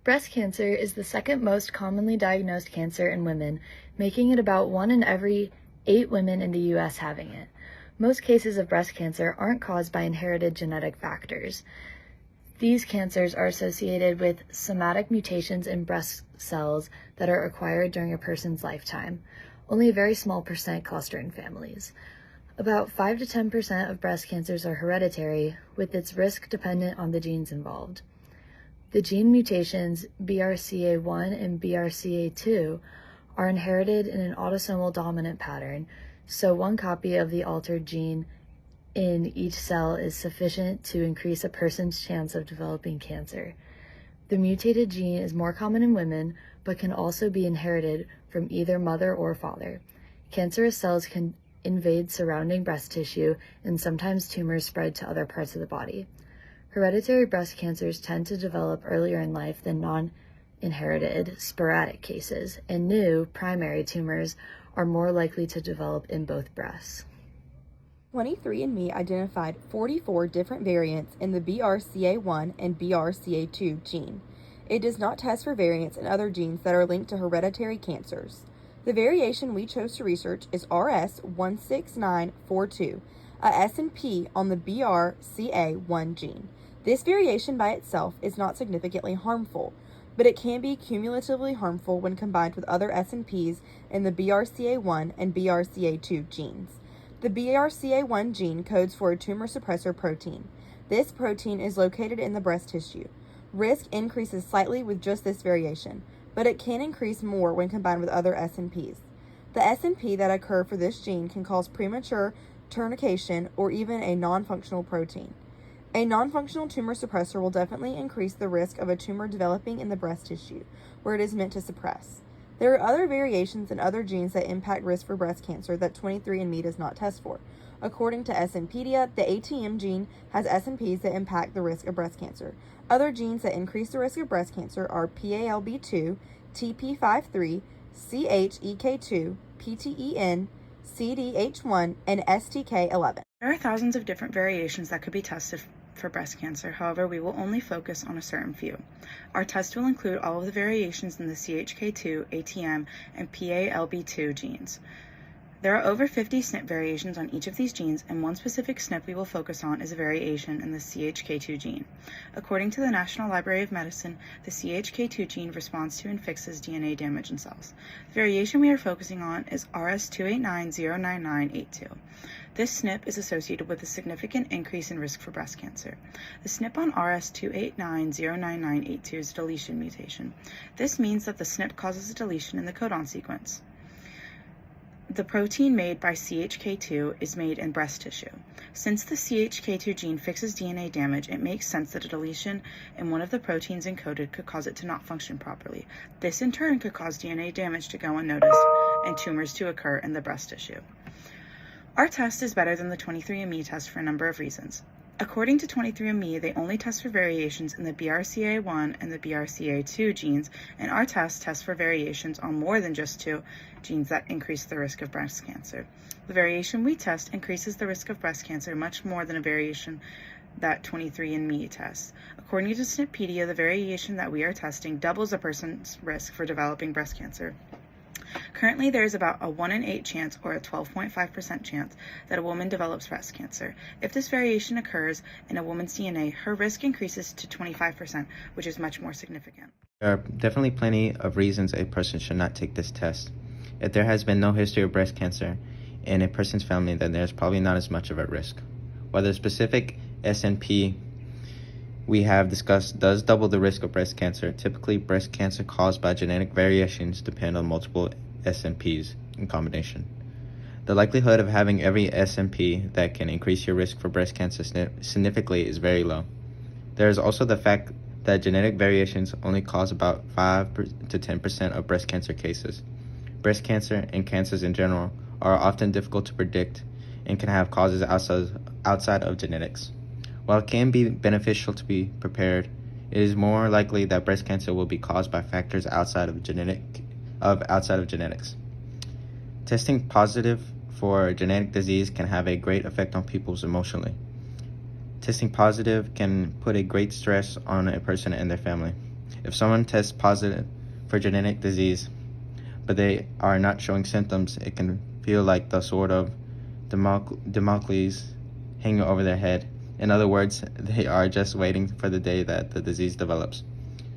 Breast cancer is the second most commonly diagnosed cancer in women, making it about 1 in every 8 women in the U.S. having it. Most cases of breast cancer aren't caused by inherited genetic factors. These cancers are associated with somatic mutations in breast cells that are acquired during a person's lifetime. Only a very small percent cluster in families. About 5 to 10% of breast cancers are hereditary, with its risk dependent on the genes involved. The gene mutations BRCA1 and BRCA2 are inherited in an autosomal dominant pattern, so one copy of the altered gene in each cell is sufficient to increase a person's chance of developing cancer. The mutated gene is more common in women, but can also be inherited from either mother or father. Cancerous cells can invade surrounding breast tissue, and sometimes tumors spread to other parts of the body. Hereditary breast cancers tend to develop earlier in life than non-inherited sporadic cases, and new primary tumors are more likely to develop in both breasts. 23andMe identified 44 different variants in the BRCA1 and BRCA2 gene. It does not test for variants in other genes that are linked to hereditary cancers. The variation we chose to research is RS16942, a SNP on the BRCA1 gene. This variation by itself is not significantly harmful, but it can be cumulatively harmful when combined with other SNPs in the BRCA1 and BRCA2 genes. The BRCA1 gene codes for a tumor suppressor protein. This protein is located in the breast tissue. Risk increases slightly with just this variation, but it can increase more when combined with other SNPs. The SNP that occur for this gene can cause premature ternication or even a non-functional protein. A non-functional tumor suppressor will definitely increase the risk of a tumor developing in the breast tissue, where it is meant to suppress. There are other variations in other genes that impact risk for breast cancer that 23andMe does not test for. According to SNPedia, the ATM gene has SNPs that impact the risk of breast cancer. Other genes that increase the risk of breast cancer are PALB2, TP53, CHEK2, PTEN, CDH1, and STK11. There are thousands of different variations that could be tested for breast cancer. However, we will only focus on a certain few. Our test will include all of the variations in the CHK2, ATM, and PALB2 genes. There are over 50 SNP variations on each of these genes, and one specific SNP we will focus on is a variation in the CHK2 gene. According to the National Library of Medicine, the CHK2 gene responds to and fixes DNA damage in cells. The variation we are focusing on is RS289-09982. This SNP is associated with a significant increase in risk for breast cancer. The SNP on RS289-09982 is a deletion mutation. This means that the SNP causes a deletion in the codon sequence. The protein made by CHK2 is made in breast tissue. Since the CHK2 gene fixes DNA damage, it makes sense that a deletion in one of the proteins encoded could cause it to not function properly. This in turn could cause DNA damage to go unnoticed and tumors to occur in the breast tissue. Our test is better than the 23andMe test for a number of reasons. According to 23andMe, they only test for variations in the BRCA1 and the BRCA2 genes, and our test tests for variations on more than just two genes that increase the risk of breast cancer. The variation we test increases the risk of breast cancer much more than a variation that 23andMe tests. According to SNPedia, the variation that we are testing doubles a person's risk for developing breast cancer. Currently, there is about a 1 in 8 chance, or a 12.5% chance, that a woman develops breast cancer. If this variation occurs in a woman's DNA, her risk increases to 25%, which is much more significant. There are definitely plenty of reasons a person should not take this test. If there has been no history of breast cancer in a person's family, then there's probably not as much of a risk. While the specific SNP we have discussed does double the risk of breast cancer, typically breast cancer caused by genetic variations depend on multiple SNPs in combination. The likelihood of having every SNP that can increase your risk for breast cancer significantly is very low. There is also the fact that genetic variations only cause about 5 to 10% of breast cancer cases. Breast cancer and cancers in general are often difficult to predict and can have causes outside of genetics. While it can be beneficial to be prepared, it is more likely that breast cancer will be caused by factors outside of genetics. Testing positive for a genetic disease can have a great effect on people emotionally. Testing positive can put a great stress on a person and their family. If someone tests positive for genetic disease, but they are not showing symptoms, it can feel like the sword of Damocles hanging over their head. In other words, they are just waiting for the day that the disease develops.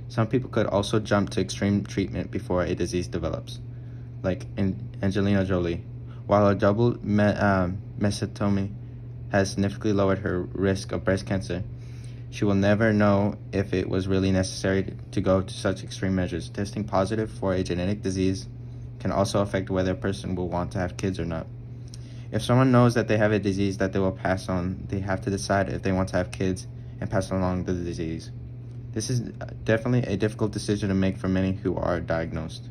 Some people could also jump to extreme treatment before a disease develops, like Angelina Jolie. While a double mastectomy has significantly lowered her risk of breast cancer, she will never know if it was really necessary to go to such extreme measures. Testing positive for a genetic disease can also affect whether a person will want to have kids or not. If someone knows that they have a disease that they will pass on, they have to decide if they want to have kids and pass along the disease. This is definitely a difficult decision to make for many who are diagnosed.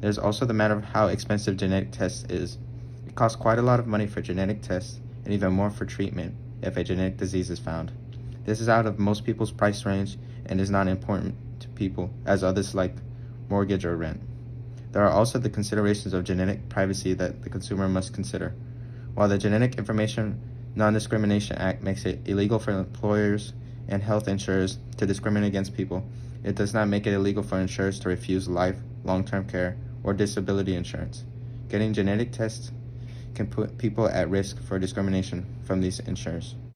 There's also the matter of how expensive genetic tests is. It costs quite a lot of money for genetic tests and even more for treatment if a genetic disease is found. This is out of most people's price range and is not important to people as others like mortgage or rent. There are also the considerations of genetic privacy that the consumer must consider. While the Genetic Information Non-Discrimination Act makes it illegal for employers and health insurers to discriminate against people, it does not make it illegal for insurers to refuse life, long-term care, or disability insurance. Getting genetic tests can put people at risk for discrimination from these insurers.